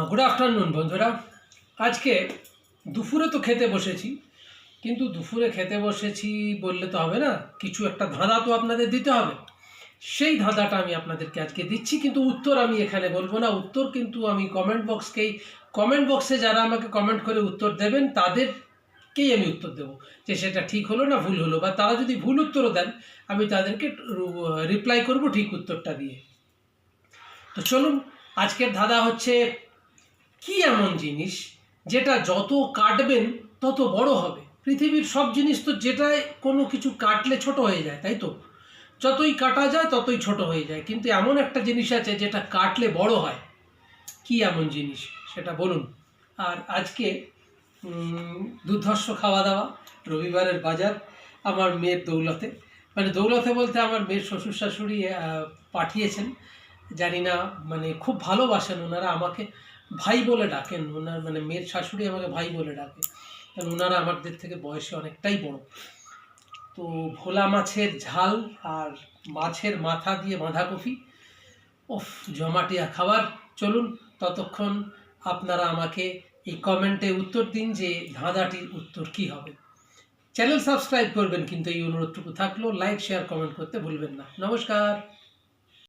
Good afternoon বন্ধুরা। আজকে দুপুরে তো খেতে বসেছি, কিন্তু দুপুরে খেতে বসেছি বললে তো হবে না, কিছু একটা ধাঁধা তো আপনাদের দিতে হবে। সেই ধাঁধাটা আমি আপনাদেরকে আজকে দিচ্ছি, কিন্তু উত্তর আমি এখানে বলবো না। উত্তর কিন্তু আমি কমেন্ট বক্সে যারা আমাকে কমেন্ট করে উত্তর দেবেন তাদেরকেই আমি উত্তর দেবো, যে সেটা ঠিক হলো না ভুল হলো, বা তারা যদি ভুল উত্তরও দেন আমি তাদেরকে রিপ্লাই করব ঠিক উত্তরটা দিয়ে। তো চলুন, আজকের ধাঁধা হচ্ছে, কি এমন জিনিস যেটা যত কাটবেন তত বড় হবে? পৃথিবীর সব জিনিস তো যেটায় কোনো কিছু কাটলে ছোট হয়ে যায়, তাই তো? যতই কাটা যায় ততই ছোট হয়ে যায়, কিন্তু এমন একটা জিনিস আছে যেটা কাটলে বড় হয়। কি এমন জিনিস সেটা বলুন। আর আজকে দুর্ধর্ষ খাওয়া দাওয়া, রবিবারের বাজার, আমার মেয়ের দৌলতে। মানে দৌলতে বলতে আমার মেয়ের শ্বশুর শাশুড়ি পাঠিয়েছেন। জানি না, মানে খুব ভালোবাসেন ওনারা, আমাকে ভাই বলে ডাকেন। ওনার মানে মেয়ের শাশুড়ি আমাকে ভাই বলে ডাকে, কারণ ওনারা আমাদের থেকে বয়সে অনেকটাই বড়। তো ভোলা মাছের ঝাল আর মাছের মাথা দিয়ে বাঁধাকপি, ওফ, জমাটিয়া খাবার। চলুন, ততক্ষণ আপনারা আমাকে এই কমেন্টে উত্তর দিন যে ধাঁধাটির উত্তর কি হবে। চ্যানেল সাবস্ক্রাইব করবেন কিন্তু, এই অনুরোধটুকু থাকলো। লাইক শেয়ার কমেন্ট করতে ভুলবেন না। নমস্কার।